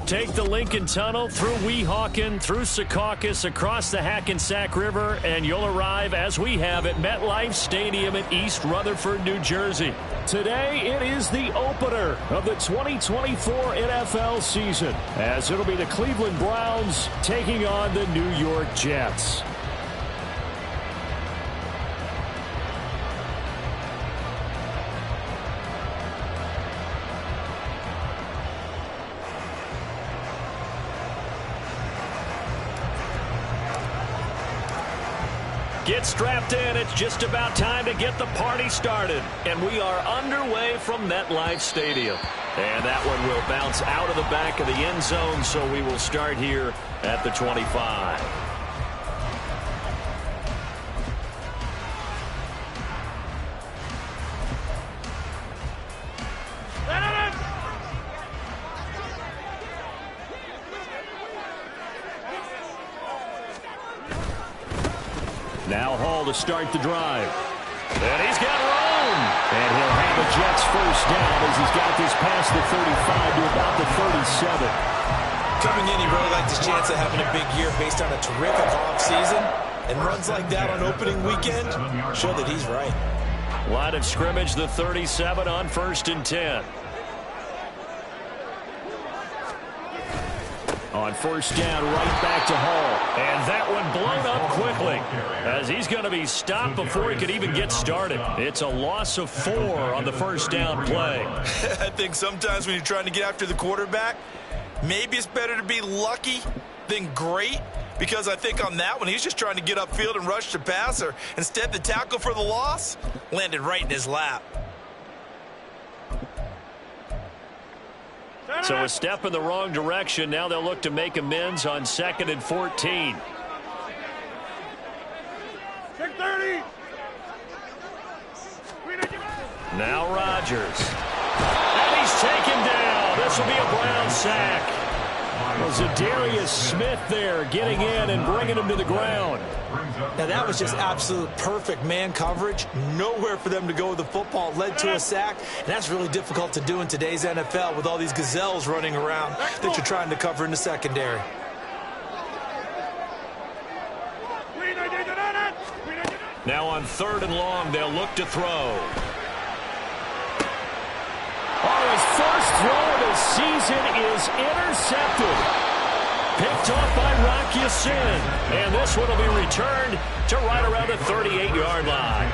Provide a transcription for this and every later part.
Take the Lincoln Tunnel through Weehawken, through Secaucus, across the Hackensack River, and you'll arrive, as we have, at MetLife Stadium in East Rutherford, New Jersey. Today, it is the opener of the 2024 NFL season, as it'll be the Cleveland Browns taking on the New York Jets. Get strapped in. It's just about time to get the party started. And we are underway from MetLife Stadium. And that one will bounce out of the back of the end zone, so we will start here at the 25. Now Hall to start the drive. And he's got room. And he'll have a Jets first down as he's got this past the 35 to about the 37. Coming in, he really liked his chance of having a big year based on a terrific offseason. And runs like that on opening weekend show that he's right. Line of scrimmage, the 37 on 1st and 10. On 1st down, right back to Hall. And that one blown up quickly as he's going to be stopped before he could even get started. It's a loss of 4 on the 1st down play. I think sometimes when you're trying to get after the quarterback, maybe it's better to be lucky than great, because I think on that one, he's just trying to get upfield and rush the passer. Instead, the tackle for the loss landed right in his lap. So a step in the wrong direction. Now they'll look to make amends on 2nd and 14. 6:30. Now Rodgers. And he's taken down. This will be a Brown sack. Well, Zadarius Smith there getting in and bringing him to the ground. Now, that was just absolute perfect man coverage. Nowhere for them to go with the football. Led to a sack, and that's really difficult to do in today's NFL with all these gazelles running around that you're trying to cover in the secondary. Now on 3rd and long, they'll look to throw. Oh, his first throw of the season is intercepted. Picked off by Rock Ya-Sin. And this one will be returned to right around the 38-yard line.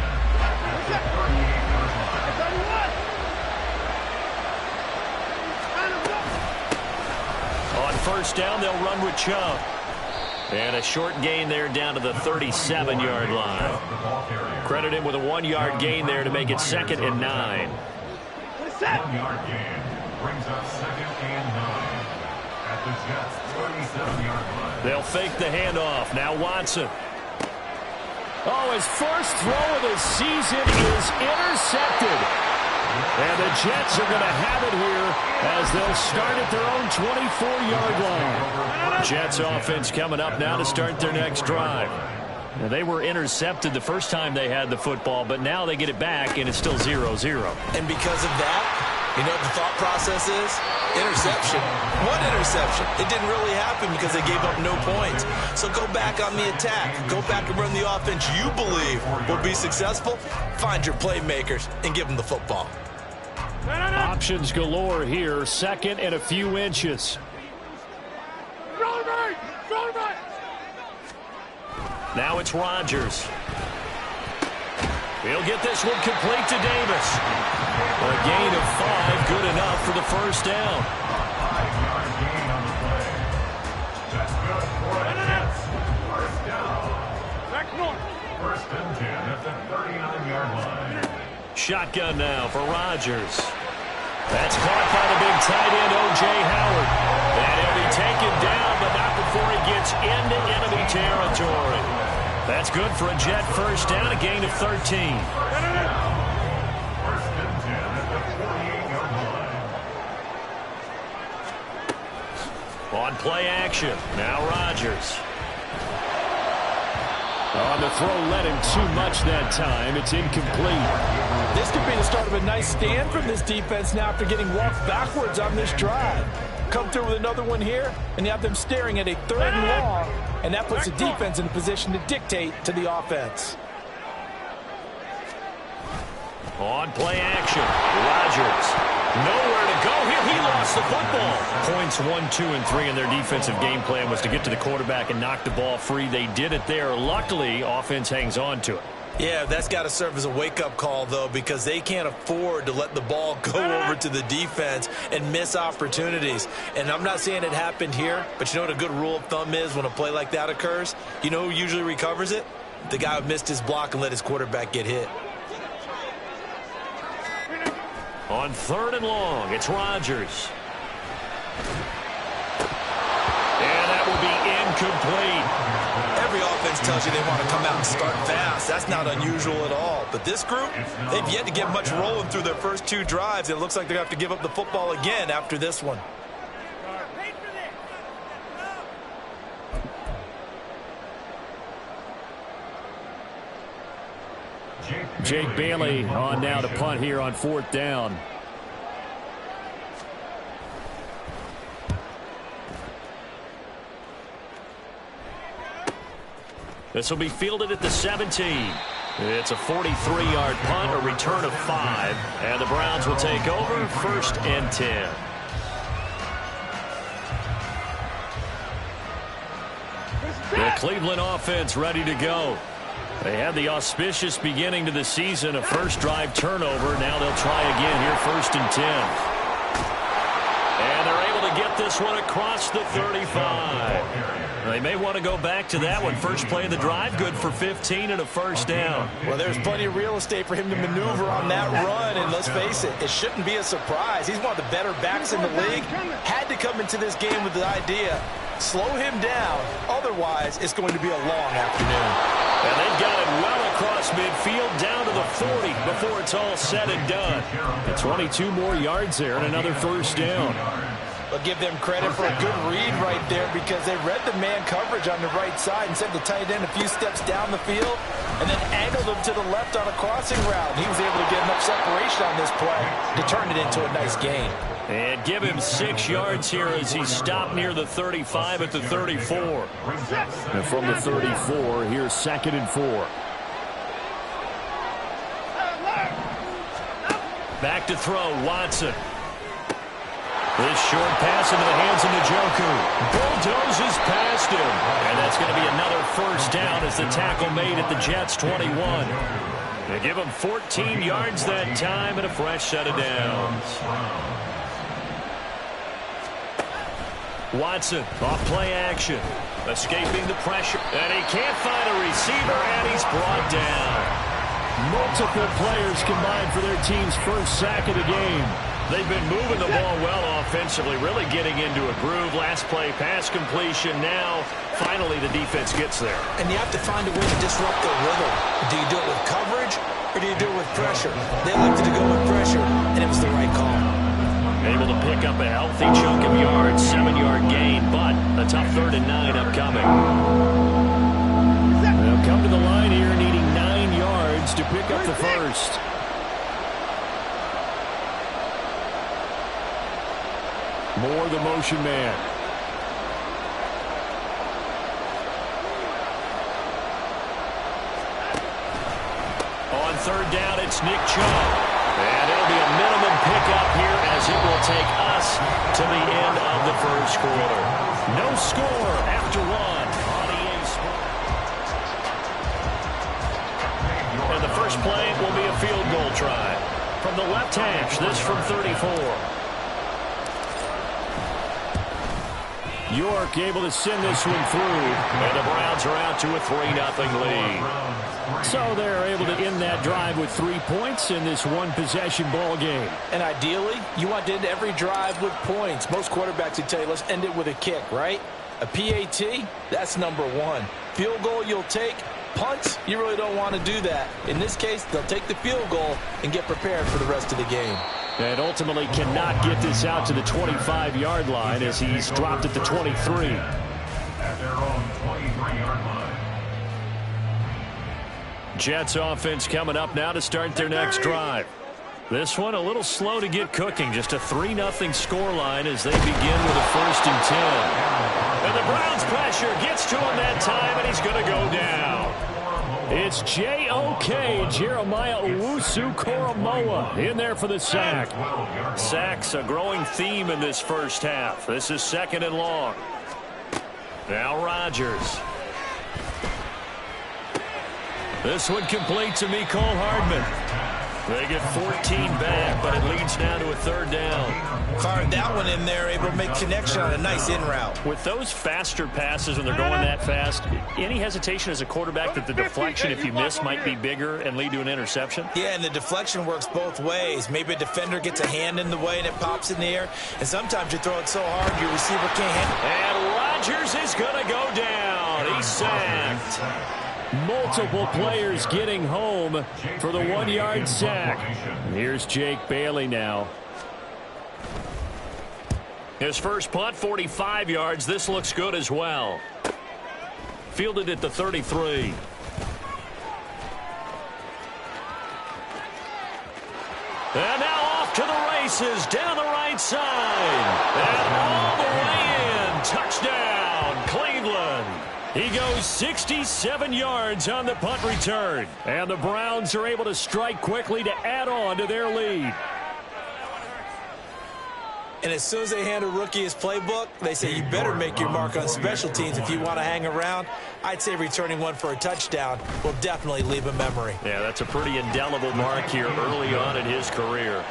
On 1st down, they'll run with Chubb. And a short gain there down to the 37-yard line. Credit him with a 1-yard gain there to make it 2nd and 9. 1-yard gain brings up 2nd and 9 at the Jets' 37-yard line. They'll fake the handoff. Now Watson. Oh, his first throw of the season is intercepted. And the Jets are going to have it here as they'll start at their own 24-yard line. Jets offense coming up now to start their next drive. Now, they were intercepted the first time they had the football, but now they get it back, and it's still 0-0. And because of that, you know what the thought process is? Interception. One interception. It didn't really happen because they gave up no points. So go back on the attack. Go back and run the offense you believe will be successful. Find your playmakers and give them the football. Options galore here. 2nd and a few inches. Now it's Rodgers. He'll get this one complete to Davis. A gain of 5, good enough for the first down. 5-yard gain on the play. That's good for the Jets. First down. 1st and 10 at the 39-yard line. Shotgun now for Rodgers. That's caught by the big tight end, O.J. Howard. And he'll be taken down, but not before he gets into enemy territory. That's good for a Jet first down, a gain of 13. 1st and 10 at the 48-yard line. On play action, now Rodgers. On the throw, led him too much that time. It's incomplete. This could be the start of a nice stand from this defense now after getting walked backwards on this drive. come through with another one here, and you have them staring at a 3rd and long, and that puts the defense in a position to dictate to the offense. On play action, Rodgers. Nowhere to go here. He lost the football. Points 1, 2, and 3 in their defensive game plan was to get to the quarterback and knock the ball free. They did it there. Luckily, offense hangs on to it. Yeah, that's got to serve as a wake-up call, though, because they can't afford to let the ball go over to the defense and miss opportunities. And I'm not saying it happened here, but you know what a good rule of thumb is when a play like that occurs? You know who usually recovers it? The guy who missed his block and let his quarterback get hit. On 3rd and long, it's Rodgers. And that will be incomplete. Every offense tells you they want to come out and start fast. That's not unusual at all. But this group, they've yet to get much rolling through their first 2 drives. It looks like they're going to have to give up the football again after this one. Jake Bailey on now to punt here on 4th down. This will be fielded at the 17. It's a 43-yard punt, a return of 5, and the Browns will take over 1st and 10. The Cleveland offense ready to go. They had the auspicious beginning to the season, a first drive turnover. Now they'll try again here, 1st and 10. And they're able to get this one across the 35. They may want to go back to that one. First play of the drive, good for 15 and a 1st down. Well, there's plenty of real estate for him to maneuver on that run, and let's face it, it shouldn't be a surprise. He's one of the better backs in the league. Had to come into this game with the idea, slow him down, otherwise it's going to be a long afternoon. And they've got it well across midfield, down to the 40 before it's all said and done. And 22 more yards there and another 1st down. But give them credit for a good read right there, because they read the man coverage on the right side and sent the tight end a few steps down the field and then angled him to the left on a crossing route. He was able to get enough separation on this play to turn it into a nice gain. And give him 6 yards here as he stopped near the 35 at the 34. And from the 34, here's 2nd and 4. Back to throw, Watson. This short pass into the hands of Njoku. Bulldozes past him. And that's going to be another 1st down as the tackle made at the Jets' 21. They give him 14 yards that time and a fresh set of downs. Watson off play action. Escaping the pressure. And he can't find a receiver, and he's brought down. Multiple players combined for their team's first sack of the game. They've been moving the ball well offensively, really getting into a groove. Last play, pass completion. Now, finally, the defense gets there. And you have to find a way to disrupt their rhythm. Do you do it with coverage, or do you do it with pressure? They elected to go with pressure, and it was the right call. Able to pick up a healthy chunk of yards, 7-yard gain, but a tough 3rd and 9 upcoming. They'll come to the line here, needing 9 yards to pick up the 1st. Moore, the motion man. On 3rd down, it's Nick Chubb. And it'll be a minimum pickup here as it will take us to the end of the 1st quarter. No score after 1 on EA Sports. And the first play will be a field goal try. From the left hash, this from 34. York able to send this one through, and the Browns are out to a 3-0 lead. So they're able to end that drive with 3 points in this one-possession ball game. And ideally, you want to end every drive with points. Most quarterbacks would tell you, let's end it with a kick, right? A PAT, that's number 1. Field goal you'll take. Punts, you really don't want to do that. In this case, they'll take the field goal and get prepared for the rest of the game. And ultimately cannot get this out to the 25-yard line as he's dropped at the 23. At their own 23-yard line. Jets offense coming up now to start their next drive. This one a little slow to get cooking. Just a 3-0 scoreline as they begin with a 1st and 10. And the Browns pressure gets to him that time, and he's going to go down. It's J.O.K. Jeremiah Owusu-Koramoah in there for the sack. Sacks a growing theme in this first half. This is 2nd and long. Now Rodgers. This one complete to Mecole Hardman. They get 14 back, but it leads now to a 3rd down. Carved that one in there, able to make connection on a nice in route. With those faster passes when they're going that fast, any hesitation as a quarterback that the deflection, if you miss, might be bigger and lead to an interception? Yeah, and the deflection works both ways. Maybe a defender gets a hand in the way and it pops in the air, and sometimes you throw it so hard your receiver can't handle it. And Rodgers is going to go down. He's sacked. Multiple players getting home for the 1-yard sack. Here's Jake Bailey now. His first punt, 45 yards. This looks good as well. Fielded at the 33. And now off to the races down the right side. And all the way in. Touchdown, Cleveland. He goes 67 yards on the punt return. And the Browns are able to strike quickly to add on to their lead. And as soon as they hand a rookie his playbook, they say you better make your mark on special teams if you want to hang around. I'd say returning one for a touchdown will definitely leave a memory. Yeah, that's a pretty indelible mark here early on in his career.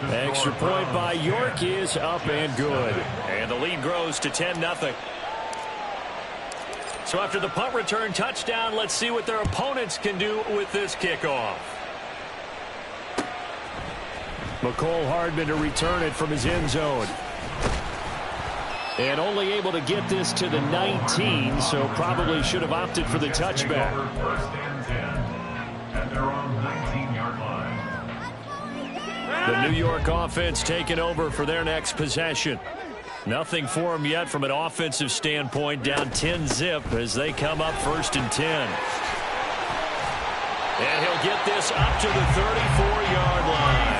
Extra point by York is up and good. And the lead grows to 10-0. So after the punt return touchdown, let's see what their opponents can do with this kickoff. Mecole Hardman to return it from his end zone. And only able to get this to the 19, so probably should have opted for the touchback. 1st and 10. And they're on 19-yard line. The New York offense taking over for their next possession. Nothing for them yet from an offensive standpoint, down 10-zip as they come up 1st and 10. And he'll get this up to the 34-yard line.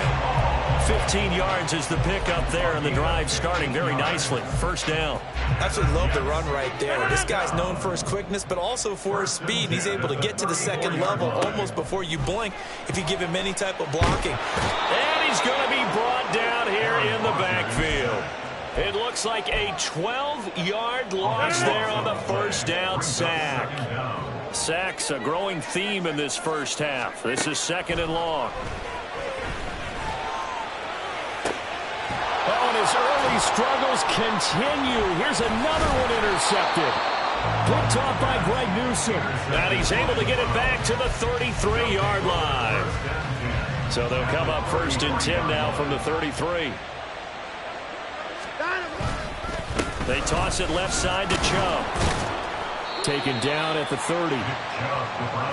15 yards is the pickup there, and the drive starting very nicely. 1st down. Absolutely love the run right there. This guy's known for his quickness, but also for his speed. He's able to get to the 2nd level almost before you blink if you give him any type of blocking. And he's going to be brought down here in the backfield. It looks like a 12-yard loss there on the 1st down sack. Sacks a growing theme in this first half. This is 2nd and long. Oh, and his early struggles continue. Here's another one intercepted. Picked off by Greg Newsome. And he's able to get it back to the 33-yard line. So they'll come up 1st and 10 now from the 33. They toss it left side to Chubb. Taken down at the 30.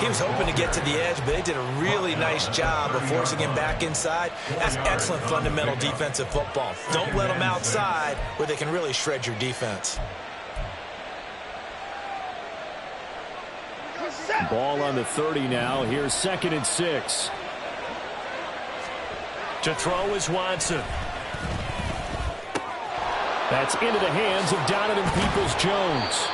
He was hoping to get to the edge, but they did a really nice job of forcing him back inside. That's excellent fundamental defensive football. Don't let them outside where they can really shred your defense. Ball on the 30 now. Here's 2nd and 6. To throw is Watson. That's into the hands of Donovan Peoples-Jones.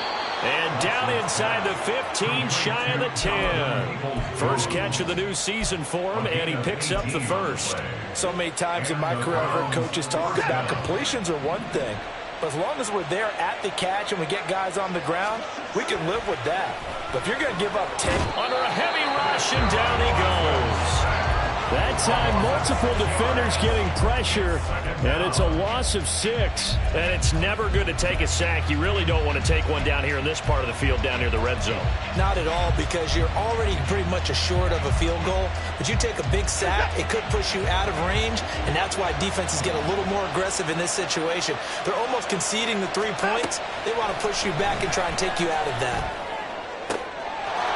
And down inside the 15, shy of the 10. First catch of the new season for him, and he picks up the 1st. So many times in my career I've heard coaches talk about completions are one thing. But as long as we're there at the catch and we get guys on the ground, we can live with that. But if you're going to give up 10. Under a heavy rush, and down he goes. That time, multiple defenders getting pressure, and it's a loss of 6. And it's never good to take a sack. You really don't want to take one down here in this part of the field, down near the red zone. Not at all, because you're already pretty much assured of a field goal. But you take a big sack, it could push you out of range, and that's why defenses get a little more aggressive in this situation. They're almost conceding the 3 points. They want to push you back and try and take you out of that.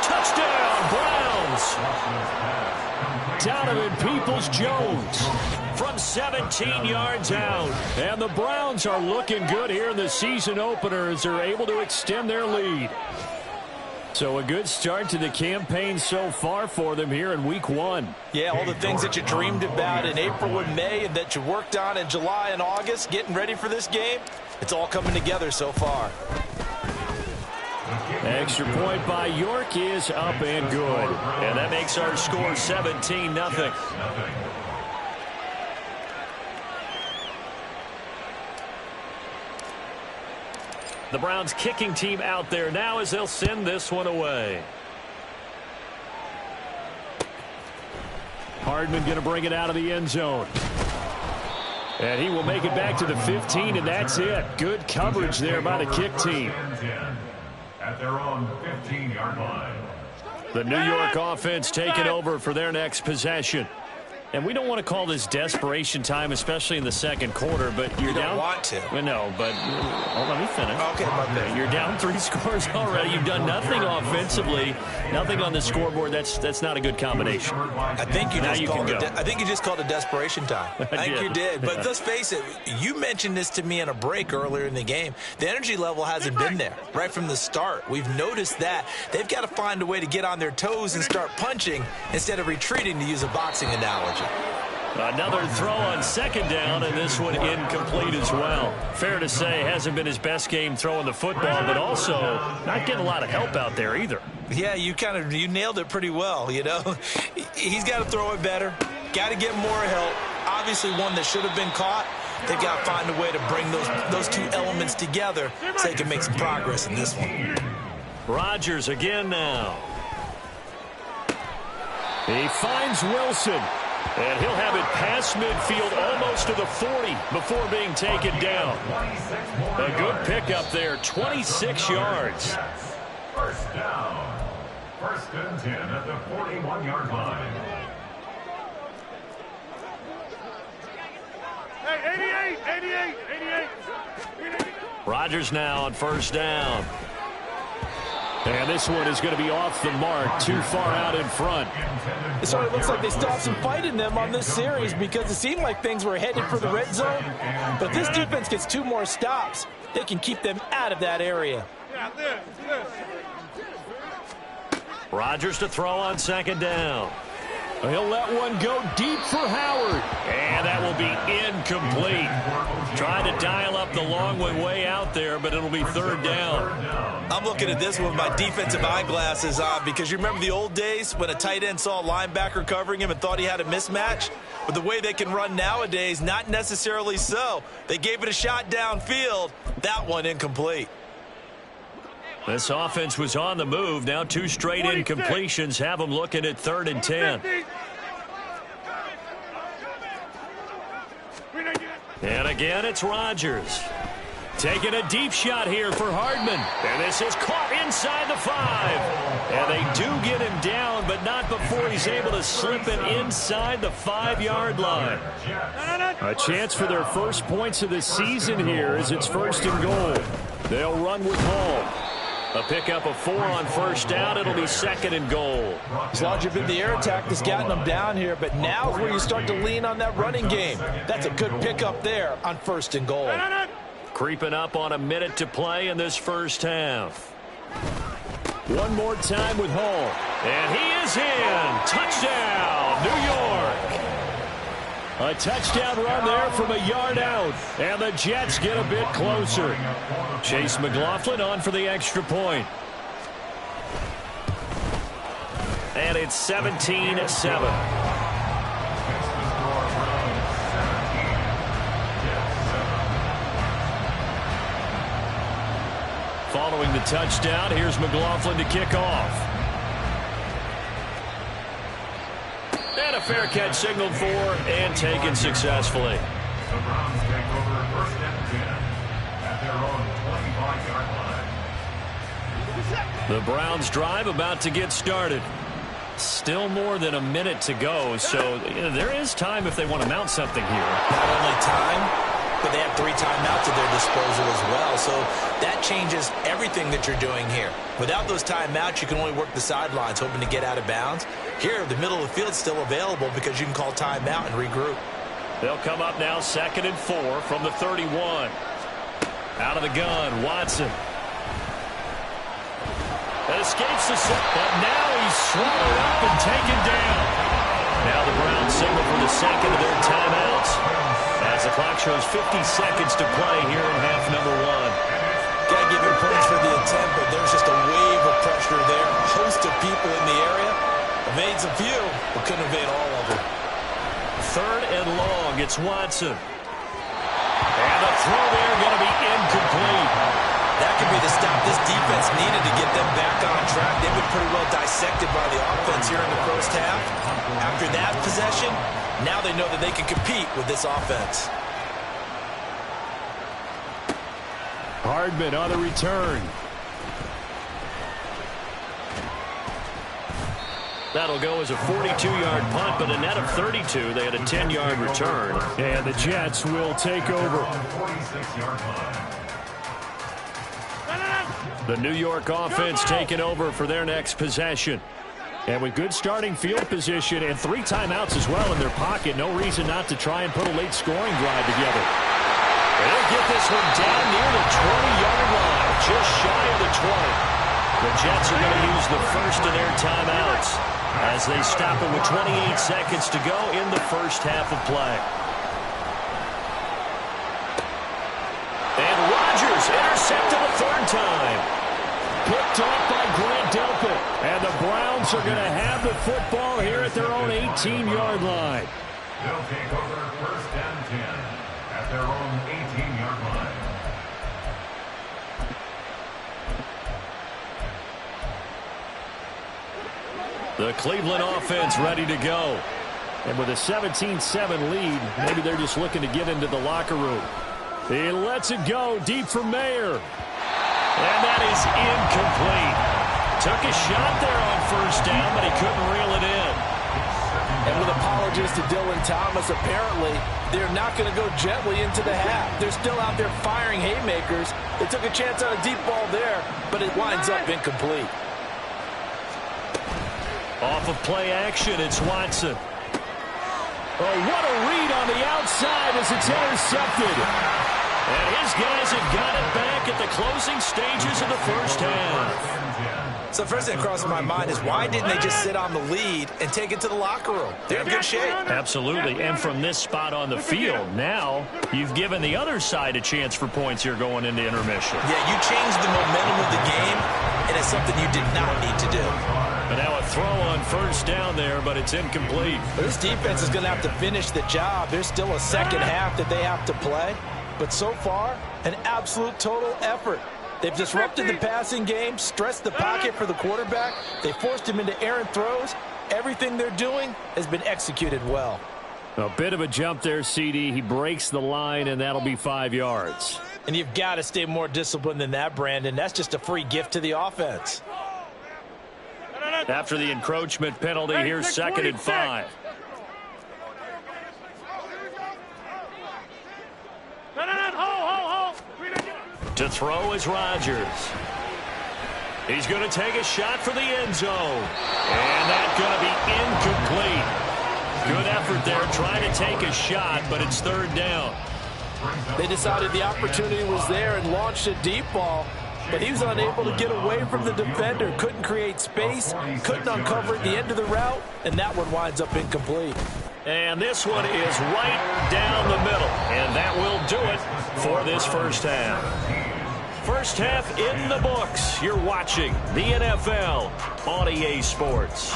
Touchdown, Browns! Donovan Peoples-Jones from 17 yards out. And the Browns are looking good here in the season opener as they're able to extend their lead. So a good start to the campaign so far for them here in week 1. Yeah, all the things that you dreamed about in April and May and that you worked on in July and August, getting ready for this game, it's all coming together so far. Extra point by York is up and good. And that makes our score 17-0. The Browns kicking team out there now as they'll send this one away. Hardman going to bring it out of the end zone. And he will make it back to the 15, and that's it. Good coverage there by the kick team. At their own 15-yard line. The New York offense taking over for their next possession. And we don't want to call this desperation time, especially in the second quarter, but you're down. You don't want to. Well, no, but let me finish. Okay, my bad. You're down 3 scores already. You've done nothing offensively, nothing on the scoreboard. That's not a good combination. I think you just called it desperation time. I think you did. But let's face it, you mentioned this to me in a break earlier in the game. The energy level hasn't been there right from the start. We've noticed that. They've got to find a way to get on their toes and start punching instead of retreating, to use a boxing analogy. Another throw on second down, and this one incomplete as well. Fair to say, hasn't been his best game throwing the football, but also not getting a lot of help out there either. Yeah, you nailed it pretty well, you know. He's got to throw it better, got to get more help. Obviously one that should have been caught. They've got to find a way to bring those two elements together so they can make some progress in this one. Rodgers again now. He finds Wilson. And he'll have it past midfield almost to the 40 before being taken down. A good pickup there, 26 yards. First down. First and 10 at the 41-yard line. Hey, 88. Rodgers now on first down. And this one is going to be off the mark, too far out in front. It sort of looks like they still have some fight in them on this series because it seemed like things were headed for the red zone. But if this defense gets 2 more stops, they can keep them out of that area. Rodgers to throw on second down. He'll let one go deep for Howard. And that will be incomplete. Trying to dial up the long one way out there, but it'll be third down. I'm looking at this with my defensive eyeglasses on because you remember the old days when a tight end saw a linebacker covering him and thought he had a mismatch? But the way they can run nowadays, not necessarily so. They gave it a shot downfield. That one incomplete. This offense was on the move. Now 2 straight incompletions have them looking at 3rd and 10. And again, it's Rodgers. Taking a deep shot here for Hardman. And this is caught inside the 5. And they do get him down, but not before he's able to slip it inside the 5-yard line. A chance for their first points of the season here as it's 1st and goal. They'll run with Hall. A pickup of 4 on first down. It'll be 2nd and goal. As long as you've been the air attack that's gotten them down here, but now is where you start to lean on that running game. That's a good pickup there on 1st and goal. Creeping up on a minute to play in this first half. One more time with Hall. And he is in. Touchdown, New York. A touchdown run there from a yard out. And the Jets get a bit closer. Chase McLaughlin on for the extra point. And it's 17-7. Following the touchdown, here's McLaughlin to kick off. And a fair catch signaled for and taken successfully. The Browns take over 1st and 10 at their own 25-yard line. The Browns drive about to get started. Still more than a minute to go, so there is time if they want to mount something here. Not only time, but they have 3 timeouts at their disposal as well. So that changes everything that you're doing here. Without those timeouts, you can only work the sidelines, hoping to get out of bounds. Here, the middle of the field's still available because you can call timeout and regroup. They'll come up now 2nd and 4 from the 31. Out of the gun, Watson. And escapes the set, but now he's swallowed up and taken down. Now the Browns signal for the second of their timeouts as the clock shows 50 seconds to play here in half number one. Got to give him points for the attempt, but there's just a wave of pressure there. A host of people in the area. Evades a few, but couldn't evade all of them. Third and long, it's Watson. And the throw there going to be incomplete. That could be the stop this defense needed to get them back on track. They've been pretty well dissected by the offense here in the first half. After that possession, now they know that they can compete with this offense. Hardman on the return. That'll go as a 42-yard punt, but a net of 32. They had a 10-yard return. And the Jets will take over. The New York offense taking over for their next possession. And with good starting field position and 3 timeouts as well in their pocket, no reason not to try and put a late scoring drive together. They'll get this one down near the 20-yard line, just shy of the 20. The Jets are going to use the first of their timeouts as they stop it with 28 seconds to go in the first half of play. And Rodgers intercepted a third time. Picked off by Grant Delpit. And the Browns are going to have the football here at their own 18-yard line. They'll take over first and 10 at their own 18-yard line. The Cleveland offense ready to go. And with a 17-7 lead, maybe they're just looking to get into the locker room. He lets it go deep for Mayer. And that is incomplete. Took a shot there on first down, but he couldn't reel it in. And with apologies to Dylan Thomas, apparently they're not going to go gently into the half. They're still out there firing haymakers. They took a chance on a deep ball there, but it winds up incomplete. Off of play action, it's Watson. Oh, what a read on the outside as it's intercepted. And his guys have got it back at the closing stages of the first half. So the first thing that crosses my mind is why didn't they just sit on the lead and take it to the locker room? They're in good shape. Absolutely, and from this spot on the field, now you've given the other side a chance for points here going into intermission. Yeah, you changed the momentum of the game, and it's something you did not need to do. But now a throw on first down there, but it's incomplete. But this defense is going to have to finish the job. There's still a second half that they have to play. But so far, an absolute total effort. They've disrupted the passing game, stressed the pocket for the quarterback. They forced him into errant throws. Everything they're doing has been executed well. A bit of a jump there, CD. He breaks the line, and that'll be 5 yards. And you've got to stay more disciplined than that, Brandon. That's just a free gift to the offense. After the encroachment penalty, here's 2nd and 5. To throw is Rodgers. He's going to take a shot for the end zone. And that's going to be incomplete. Good effort there trying to take a shot, but it's 3rd down. They decided the opportunity was there and launched a deep ball, but he was unable to get away from the defender. Couldn't create space, couldn't uncover at the end of the route, and that one winds up incomplete. And this one is right down the middle, and that will do it for this first half. First half in the books. You're watching the NFL on EA Sports.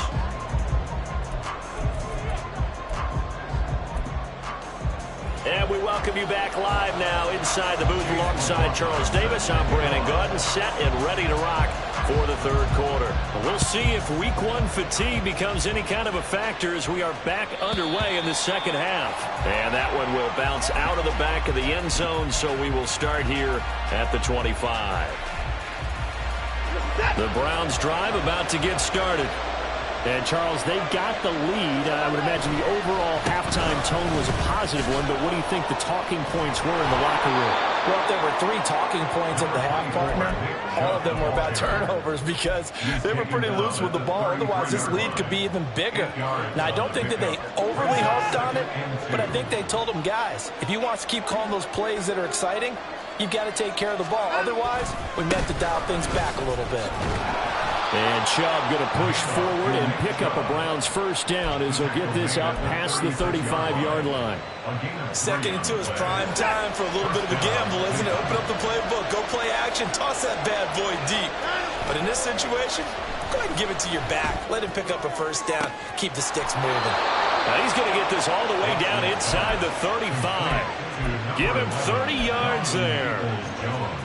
And we welcome you back live now inside the booth alongside Charles Davis. I'm Brandon Gaudin, set and ready to rock for the third quarter. We'll see if week 1 fatigue becomes any kind of a factor as we are back underway in the second half. And that one will bounce out of the back of the end zone, so we will start here at the 25. The Browns drive about to get started. And, Charles, they got the lead. I would imagine the overall halftime tone was a positive one, but what do you think the talking points were in the locker room? Well, if there were 3 talking points at the half, partner, all of them were about turnovers because they were pretty loose with the ball. Otherwise, this lead could be even bigger. Now, I don't think that they overly harped on it, but I think they told them, guys, if you want to keep calling those plays that are exciting, you've got to take care of the ball. Otherwise, we may have to dial things back a little bit. And Chubb going to push forward and pick up a Browns first down as he'll get this out past the 35-yard line. Second and 2 is prime time for a little bit of a gamble, isn't it? Open up the playbook, go play action, toss that bad boy deep. But in this situation, go ahead and give it to your back. Let him pick up a first down. Keep the sticks moving. Now he's going to get this all the way down inside the 35. Give him 30 yards there.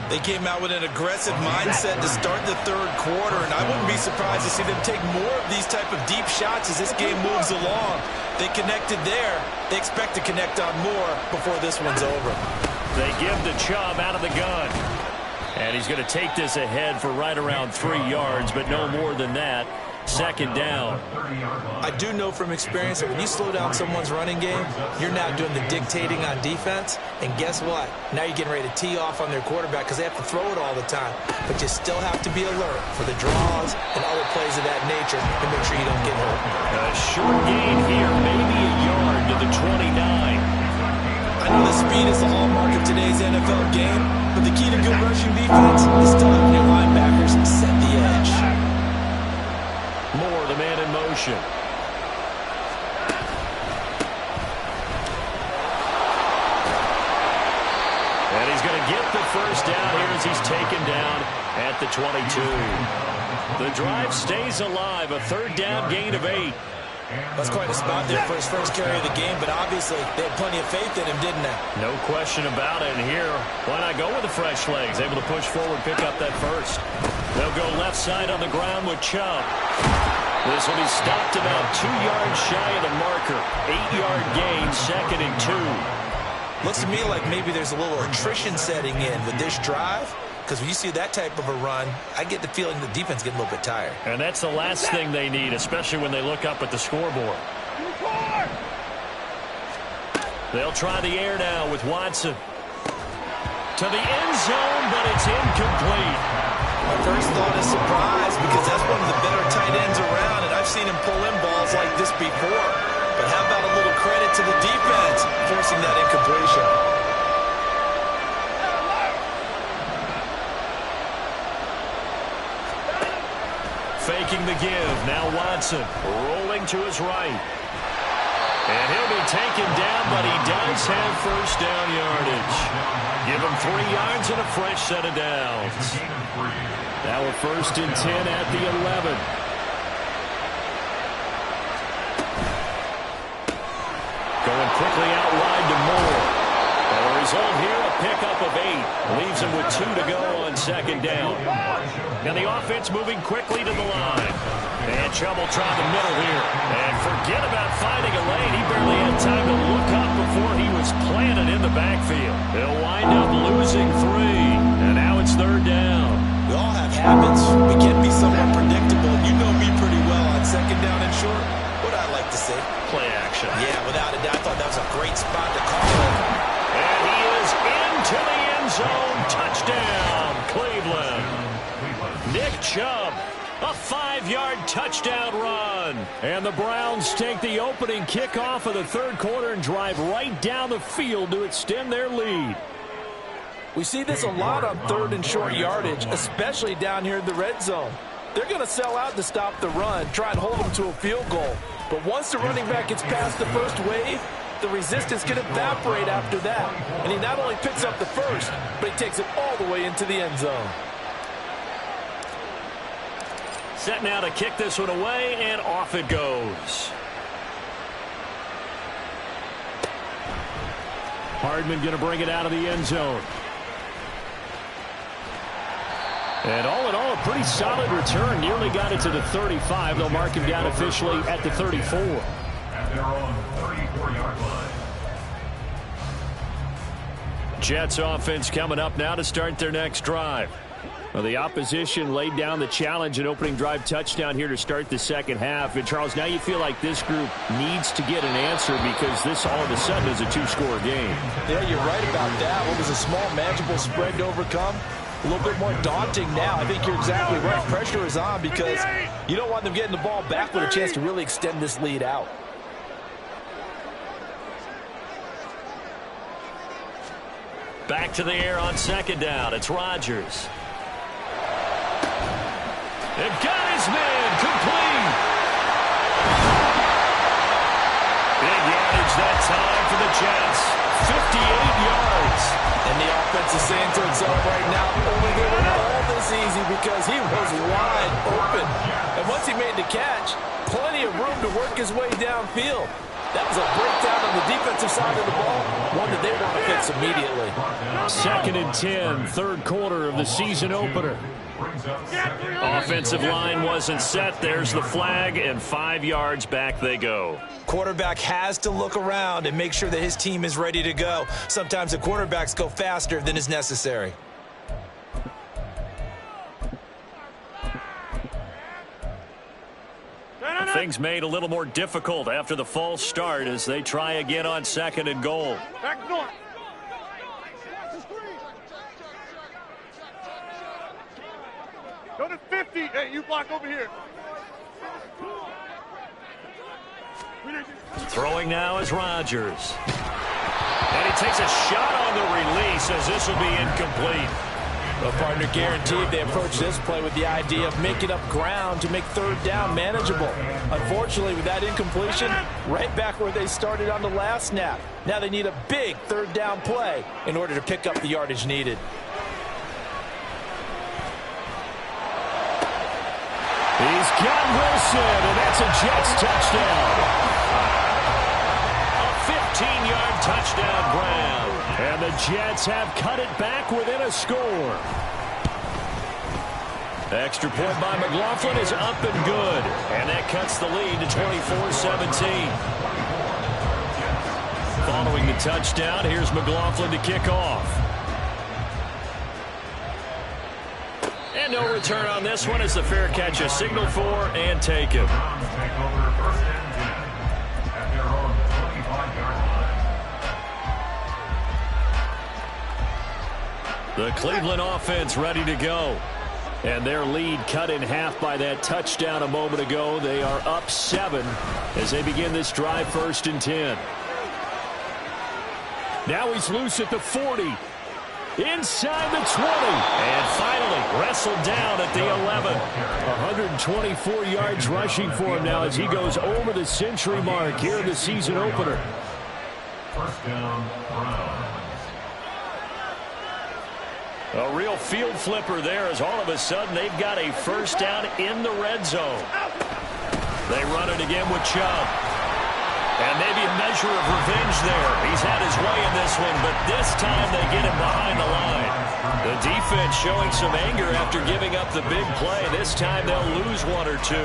They came out with an aggressive mindset to start the third quarter, and I wouldn't be surprised to see them take more of these type of deep shots as this game moves along. They connected there. They expect to connect on more before this one's over. They give the Chubb out of the gun. And he's going to take this ahead for right around 3 yards, but no more than that. Second down. I do know from experience that when you slow down someone's running game, you're now doing the dictating on defense. And guess what? Now you're getting ready to tee off on their quarterback because they have to throw it all the time. But you still have to be alert for the draws and other plays of that nature to make sure you don't get hurt. A short gain here, maybe a yard to the 29. I know the speed is the hallmark of today's NFL game, but the key to good rushing defense is still having your linebackers set the edge. Moore, the man in motion. And he's going to get the first down here as he's taken down at the 22. The drive stays alive, a third down gain of 8. That's quite a spot there for his first carry of the game, but obviously they had plenty of faith in him, didn't they? No question about it. And here, why not go with the fresh legs? Able to push forward, pick up that first. They'll go left side on the ground with Chubb. This will be stopped about 2 yards shy of the marker. 8-yard gain, second and 2. Looks to me like maybe there's a little attrition setting in with this drive. Because when you see that type of a run, I get the feeling the defense getting a little bit tired. And that's the last thing they need, especially when they look up at the scoreboard. They'll try the air now with Watson. To the end zone, but it's incomplete. My first thought is surprise because that's one of the better tight ends around, and I've seen him pull in balls like this before. But how about a little credit to the defense forcing that incompletion? Faking the give. Now Watson rolling to his right. And he'll be taken down, but he does have first down yardage. Give him 3 yards and a fresh set of downs. Now a first and 10 at the 11. Going quickly out wide to Moore. And the result here, a pickup of 8. Leaves him with 2 to go on second down. Now the offense moving quickly to the line. And Chubb will try the middle here. And forget about finding a lane. He barely had time to look up before he was planted in the backfield. They'll wind up losing 3. And now it's third down. We all have habits. We can be somewhat predictable. You know me pretty well on second down and short. What I like to say? Play action. Yeah, without a doubt. I thought that was a great spot to call it. And he is into the end zone. Touchdown, Cleveland. Nick Chubb, a 5-yard touchdown run. And the Browns take the opening kickoff of the third quarter and drive right down the field to extend their lead. We see this a lot on third and short yardage, especially down here in the red zone. They're going to sell out to stop the run, try and hold them to a field goal. But once the running back gets past the first wave, the resistance can evaporate after that. And he not only picks up the first, but he takes it all the way into the end zone. Set now to kick this one away, and off it goes. Hardman going to bring it out of the end zone. And all in all, a pretty solid return. Nearly got it to the 35. They'll mark him down officially at the 34. At their own 34-yard line. Jets offense coming up now to start their next drive. Well, the opposition laid down the challenge and opening drive touchdown here to start the second half. And, Charles, now you feel like this group needs to get an answer because this all of a sudden is a 2-score game. Yeah, you're right about that. What was a small, manageable spread to overcome? A little bit more daunting now. I think you're exactly right. Pressure is on because you don't want them getting the ball back with a chance to really extend this lead out. Back to the air on second down. It's Rodgers. They've got his man, complete. Big yardage that time for the Jets. 58 yards. And the offense is saying to itself right now, only they were all this easy because he was wide open. And once he made the catch, plenty of room to work his way downfield. That was a breakdown on the defensive side of the ball, one that they want to fix immediately. 2nd and 10, third quarter of the season opener. Offensive line wasn't set. There's the flag, and 5 yards back they go. Quarterback has to look around and make sure that his team is ready to go. Sometimes the quarterbacks go faster than is necessary. Things made a little more difficult after the false start as they try again on 2nd and goal. Back north. Go to 50. Hey, you block over here. Throwing now is Rodgers. And he takes a shot on the release as this will be incomplete. Well, partner, guaranteed they approach this play with the idea of making up ground to make 3rd down manageable. Unfortunately, with that incompletion, right back where they started on the last snap. Now they need a big 3rd down play in order to pick up the yardage needed. He's got Wilson, and that's a Jets touchdown. A 15-yard touchdown grab. And the Jets have cut it back within a score. Extra point by McLaughlin is up and good. And that cuts the lead to 24-17. Following the touchdown, here's McLaughlin to kick off. And no return on this one as the fair catch is signaled for and taken. The Cleveland offense ready to go. And their lead cut in half by that touchdown a moment ago. They are up 7 as they begin this drive 1st and 10. Now he's loose at the 40. Inside the 20. And finally wrestled down at the 11. 124 yards rushing for him now as he goes over the century mark here in the season opener. 1st down, Browns. A real field flipper there as all of a sudden they've got a 1st down in the red zone. They run it again with Chubb. And maybe a measure of revenge there. He's had his way in this one, but this time they get him behind the line. The defense showing some anger after giving up the big play. This time they'll lose 1 or 2.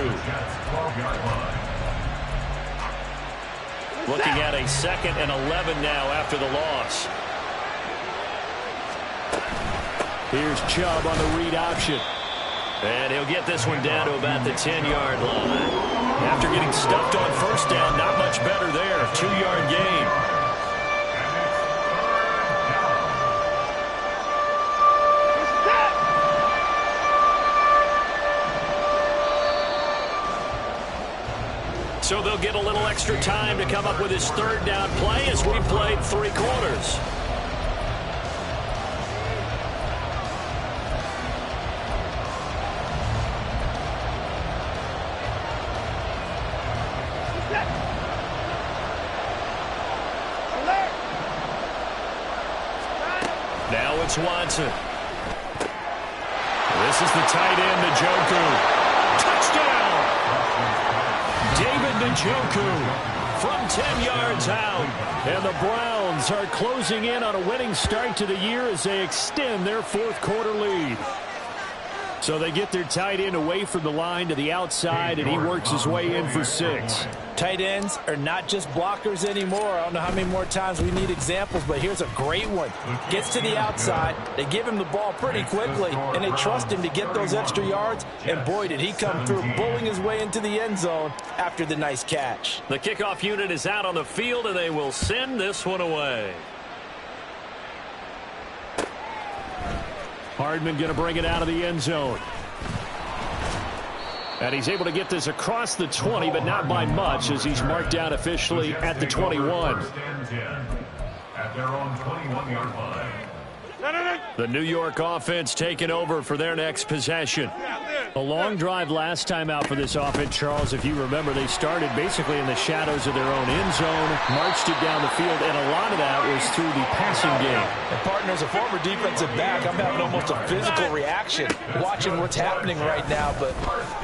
Looking at a 2nd and 11 now after the loss. Here's Chubb on the read option. And he'll get this one down to about the 10-yard line. After getting stuffed on 1st down, not much better there. 2-yard gain. So they'll get a little extra time to come up with his 3rd down play as we played 3 quarters. Now it's Watson. This is the tight end, Njoku. Touchdown! David Njoku from 10 yards out. And the Browns are closing in on a winning start to the year as they extend their 4th quarter lead. So they get their tight end away from the line to the outside, and he works his way in for 6. Tight ends are not just blockers anymore. I don't know how many more times we need examples, but here's a great one. Gets to the outside, they give him the ball pretty quickly, and they trust him to get those extra yards, and boy, did he come through, bowling his way into the end zone after the nice catch. The kickoff unit is out on the field, and they will send this one away. Hardman going to bring it out of the end zone. And he's able to get this across the 20, but not by much as he's marked down officially at the 21. At their own 21-yard line. The New York offense taking over for their next possession. Yeah, A long drive last time out for this offense, Charles. If you remember, they started basically in the shadows of their own end zone, marched it down the field, and a lot of that was through the passing game. And, partner, as a former defensive back, I'm having almost a physical reaction watching what's happening right now. But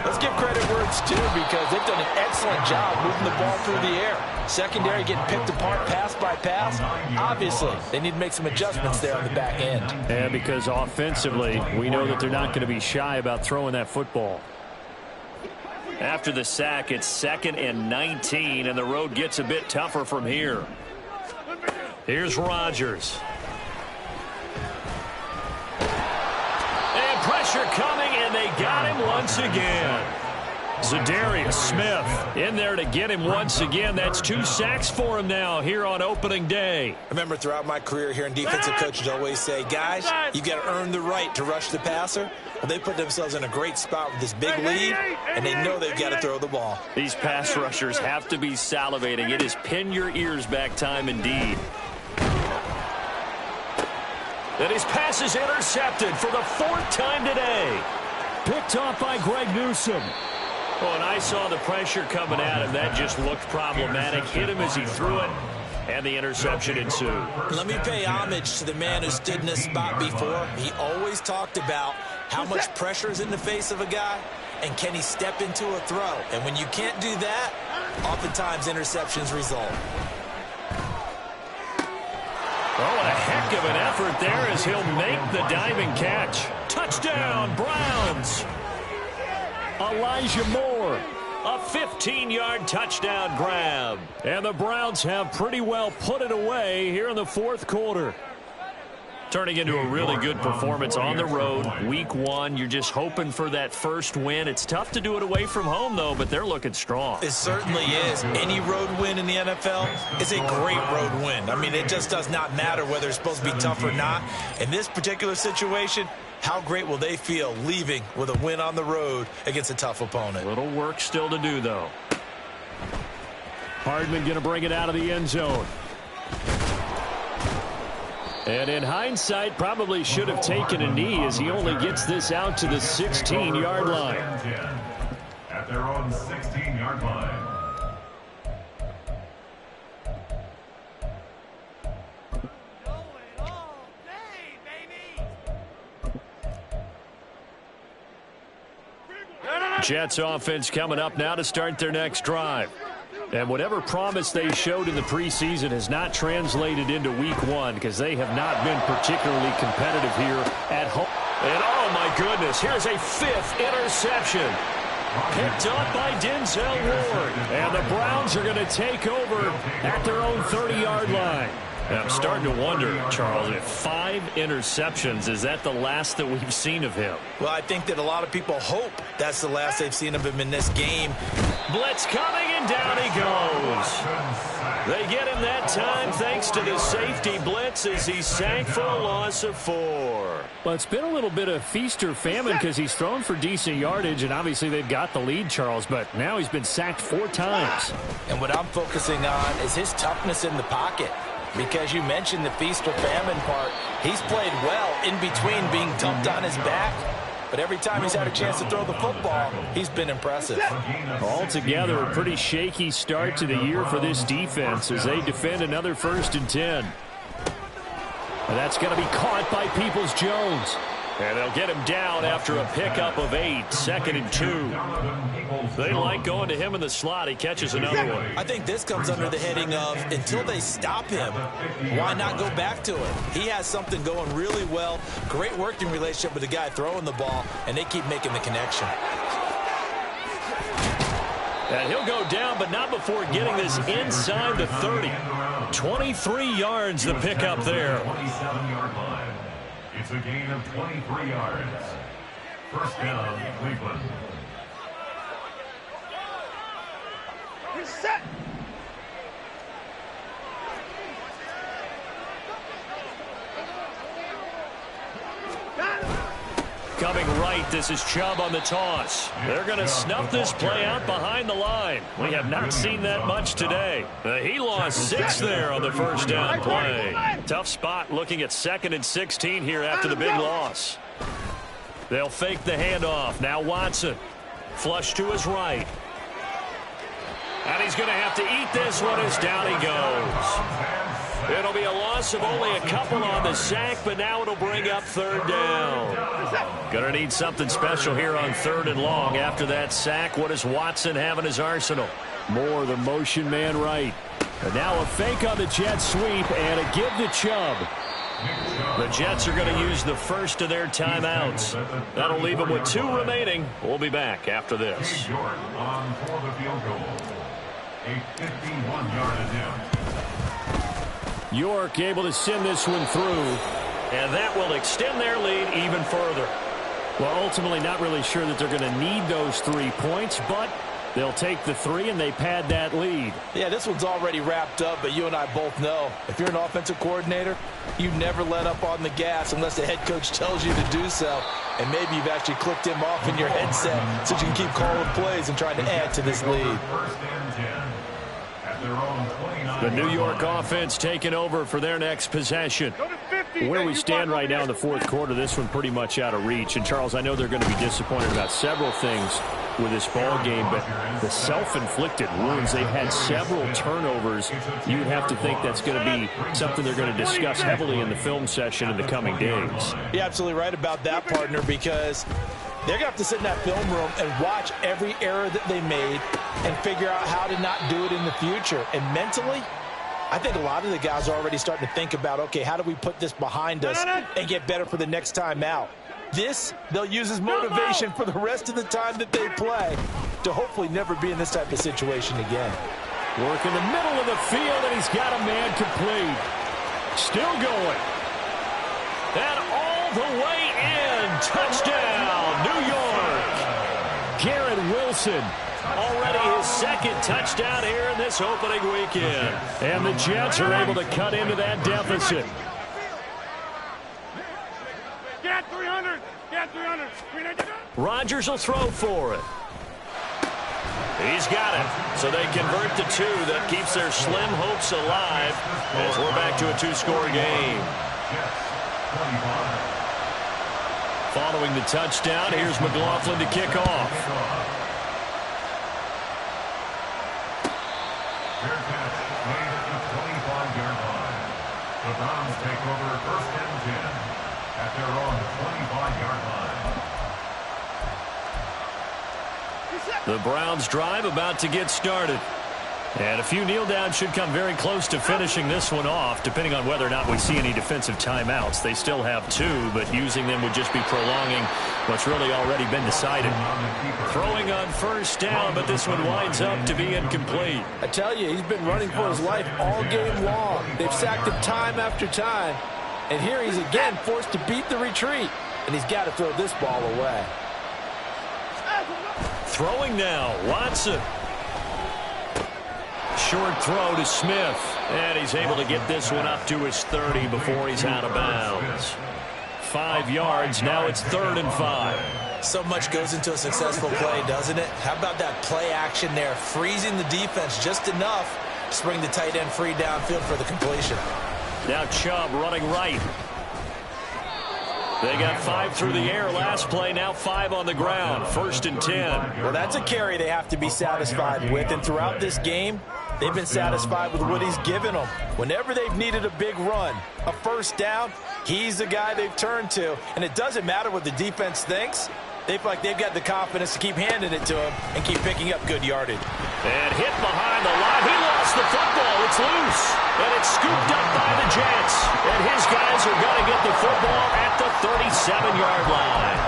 let's give credit where it's due because they've done an excellent job moving the ball through the air. Secondary getting picked apart pass by pass. Obviously, they need to make some adjustments there on the back end. And because offensively, we know that they're not going to be shy about throwing that football. After the sack, it's 2nd and 19, and the road gets a bit tougher from here. Here's Rodgers. And pressure coming, and they got him once again. Zadarius Smith in there to get him once again. That's 2 sacks for him now here on opening day. I remember throughout my career hearing defensive coaches always say, guys, you got to earn the right to rush the passer. Well, they put themselves in a great spot with this big lead, and they know they've got to throw the ball. These pass rushers have to be salivating. It is pin your ears back time indeed. And his pass is intercepted for the 4th time today. Picked off by Greg Newsome. Oh, and I saw the pressure coming at him. That just looked problematic. Hit him as he threw it, and the interception ensued. Let me pay homage to the man who stood in this spot before. He always talked about how much pressure is in the face of a guy, and can he step into a throw? And when you can't do that, oftentimes interceptions result. Oh, and a heck of an effort there as he'll make the diving catch. Touchdown, Browns. Elijah Moore, a 15-yard touchdown grab. And the Browns have pretty well put it away here in the 4th quarter. Turning into a really good performance on the road. Week 1, you're just hoping for that first win. It's tough to do it away from home, though, but they're looking strong. It certainly is. Any road win in the NFL is a great road win. I mean, it just does not matter whether it's supposed to be tough or not. In this particular situation, how great will they feel leaving with a win on the road against a tough opponent? A little work still to do, though. Hardman going to bring it out of the end zone. And in hindsight, probably should have taken a knee as he only gets this out to the 16-yard line. At their own 16-yard line. Jets offense coming up now to start their next drive. And whatever promise they showed in the preseason has not translated into week 1 because they have not been particularly competitive here at home. And oh my goodness, here's a 5th interception. Picked up by Denzel Ward. And the Browns are going to take over at their own 30-yard line. And I'm starting to wonder, Charles, if 5 interceptions, is that the last that we've seen of him? Well, I think that a lot of people hope that's the last they've seen of him in this game. Blitz coming, and down he goes. They get him that time thanks to the safety blitz as he's sacked for a loss of 4. Well, it's been a little bit of feast or famine because he's thrown for decent yardage, and obviously they've got the lead, Charles, but now he's been sacked 4 times. And what I'm focusing on is his toughness in the pocket. Because you mentioned the feast or famine part. He's played well in between being dumped on his back. But every time he's had a chance to throw the football, he's been impressive. Altogether, a pretty shaky start to the year for this defense as they defend another 1st and 10. And that's going to be caught by Peoples-Jones. And they'll get him down after a pickup of 8, 2nd and 2. They like going to him in the slot. He catches another one. I think this comes under the heading of until they stop him, why not go back to it? He has something going really well, great working relationship with the guy throwing the ball, and they keep making the connection. And he'll go down, but not before getting this inside the 30. 23 yards the pickup there. 27-yard line. It's a gain of 23 yards. 1st down, Cleveland. Reset. Coming right, this is Chubb on the toss. They're going to snuff this play out behind the line. We have not seen that much today. He lost 6 there on the 1st down play. Tough spot looking at 2nd and 16 here after the big loss. They'll fake the handoff. Now Watson. Flush to his right. And he's going to have to eat this one as down he goes. It'll be a loss of only a couple on the sack, but now it'll bring up third down. Going to need something special here on 3rd and long. After that sack, what does Watson have in his arsenal? More the motion man right. And now a fake on the jet sweep and a give to Chubb. The Jets are going to use the first of their timeouts. That'll leave them with 2 remaining. We'll be back after this. On for the field goal. A 51-yard attempt. York able to send this one through, and that will extend their lead even further. Well, ultimately not really sure that they're going to need those 3 points, but they'll take the 3 and they pad that lead. Yeah, this one's already wrapped up, but you and I both know if you're an offensive coordinator, you never let up on the gas unless the head coach tells you to do so. And maybe you've actually clicked him off in your headset so you can keep calling plays and trying to add to this lead. First and 10 at their own 29. The New York offense taking over for their next possession. Where we stand right now in the 4th quarter, this one pretty much out of reach. And, Charles, I know they're going to be disappointed about several things with this ball game, but the self-inflicted wounds, they've had several turnovers. You'd have to think that's going to be something they're going to discuss heavily in the film session in the coming days. You're absolutely right about that, partner, because they're going to have to sit in that film room and watch every error that they made and figure out how to not do it in the future. And mentally, I think a lot of the guys are already starting to think about, okay, how do we put this behind us and get better for the next time out? This, they'll use as motivation for the rest of the time that they play to hopefully never be in this type of situation again. Work in the middle of the field, and he's got a man complete. Still going. And all the way in. Touchdown, New York. Garrett Wilson. Already his 2nd touchdown here in this opening weekend. And the Jets are able to cut into that deficit. Get 300. Get 300. Rodgers will throw for it. He's got it. So they convert the 2. That keeps their slim hopes alive as we're back to a 2-score game. Following the touchdown, here's McLaughlin to kick off. Fair catch made at the 25-yard line. The Browns take over 1st and 10 at their own 25-yard line. The Browns drive about to get started. And a few kneel downs should come very close to finishing this one off, depending on whether or not we see any defensive timeouts. They still have 2, but using them would just be prolonging what's really already been decided. Throwing on 1st down, but this one winds up to be incomplete. I tell you, he's been running for his life all game long. They've sacked him time after time. And here he's again forced to beat the retreat. And he's got to throw this ball away. Throwing now, Watson. Short throw to Smith. And he's able to get this one up to his 30 before he's out of bounds. 5 yards. Now it's 3rd and 5. So much goes into a successful play, doesn't it? How about that play action there? Freezing the defense just enough to bring the tight end free downfield for the completion. Now Chubb running right. They got 5 through the air last play, now 5 on the ground. 1st and 10. Well, that's a carry they have to be satisfied with. And throughout this game, they've been satisfied with what he's given them. Whenever they've needed a big run, a 1st down, he's the guy they've turned to. And it doesn't matter what the defense thinks. They feel like they've got the confidence to keep handing it to him and keep picking up good yardage. And hit behind the line. He lost the football. It's loose. And it's scooped up by the Jets. And his guys are going to get the football at the 37-yard line.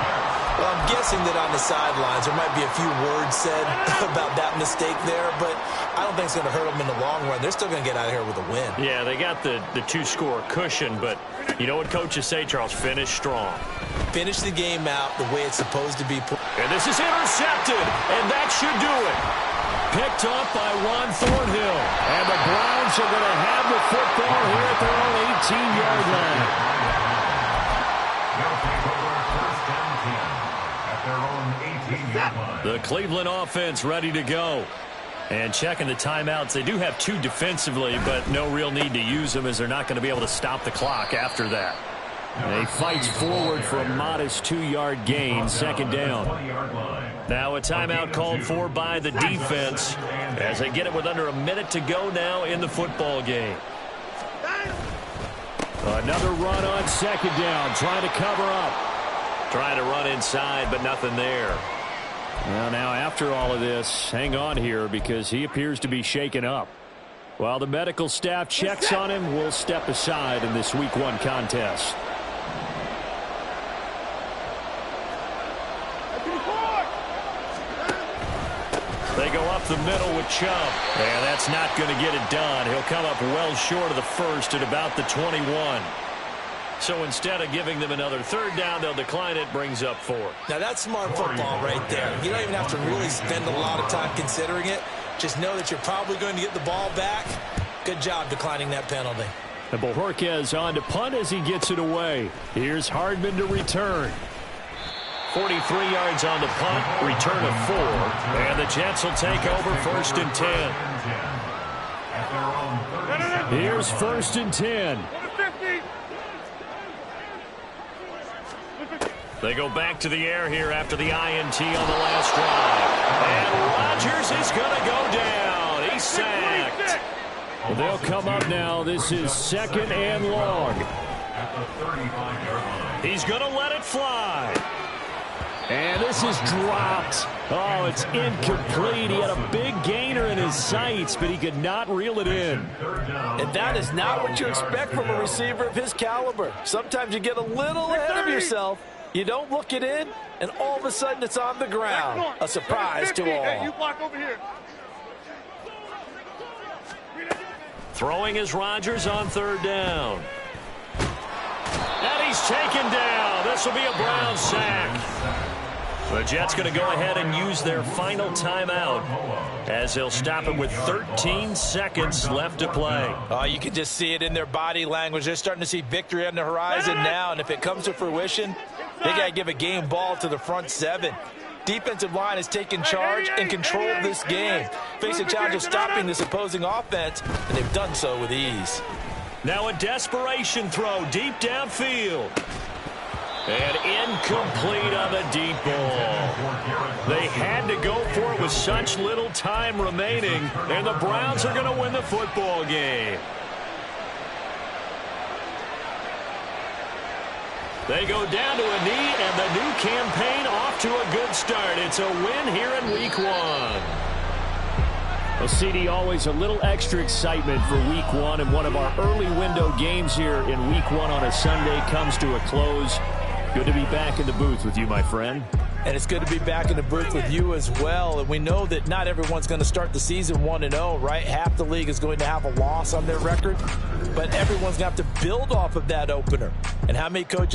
Well, I'm guessing that on the sidelines there might be a few words said about that mistake there, but I don't think it's going to hurt them in the long run. They're still going to get out of here with a win. Yeah, they got the 2-score cushion, but you know what coaches say, Charles? Finish strong. Finish the game out the way it's supposed to be. And this is intercepted, and that should do it. Picked up by Ron Thornhill. And the Browns are going to have the football here at their own 18-yard line. They'll take over 1st and 10 at their own 18-yard line. The Cleveland offense ready to go. And checking the timeouts. They do have 2 defensively, but no real need to use them as they're not going to be able to stop the clock after that. And he fights forward for a modest 2-yard gain, second down. Now a timeout called for by the defense as they get it with under a minute to go now in the football game. Another run on second down, trying to cover up. Trying to run inside, but nothing there. Well, now after all of this, hang on here because he appears to be shaken up. While the medical staff checks on him, we'll step aside in this Week 1 contest. They go up the middle with Chubb. And that's not going to get it done. He'll come up well short of the first at about the 21. So instead of giving them another third down, they'll decline it, brings up 4. Now that's smart football right there. You don't even have to really spend a lot of time considering it. Just know that you're probably going to get the ball back. Good job declining that penalty. And Bojorquez on to punt as he gets it away. Here's Hardman to return. 43 yards on the punt, return of 4. And the Jets will take over 1st and 10. Here's 1st and 10. They go back to the air here after the INT on the last drive. And Rodgers is going to go down. He's sacked. Well, they'll come up now. This is 2nd and long. He's going to let it fly. And this is dropped. Oh, it's incomplete. He had a big gainer in his sights, but he could not reel it in. And that is not what you expect from a receiver of his caliber. Sometimes you get a little ahead of yourself. You don't look it in, and all of a sudden it's on the ground. A surprise to all. Hey, you block over here. Throwing is Rodgers on 3rd down. And he's taken down. This will be a Brown sack. The Jets going to go ahead and use their final timeout as they'll stop him with 13 seconds left to play. Oh, you can just see it in their body language. They're starting to see victory on the horizon now, and if it comes to fruition, they got to give a game ball to the front 7. Defensive line has taken charge and controlled this game. Face a challenge of stopping this opposing offense, and they've done so with ease. Now a desperation throw deep downfield. And incomplete on the deep ball. They had to go for it with such little time remaining, and the Browns are going to win the football game. They go down to a knee, and the new campaign off to a good start. It's a win here in Week 1. Well, CD, always a little extra excitement for Week 1, and one of our early window games here in Week 1 on a Sunday comes to a close. Good to be back in the booth with you, my friend. And it's good to be back in the booth with you as well. And we know that not everyone's going to start the season 1-0, right? Half the league is going to have a loss on their record. But everyone's going to have to build off of that opener. And how many coaches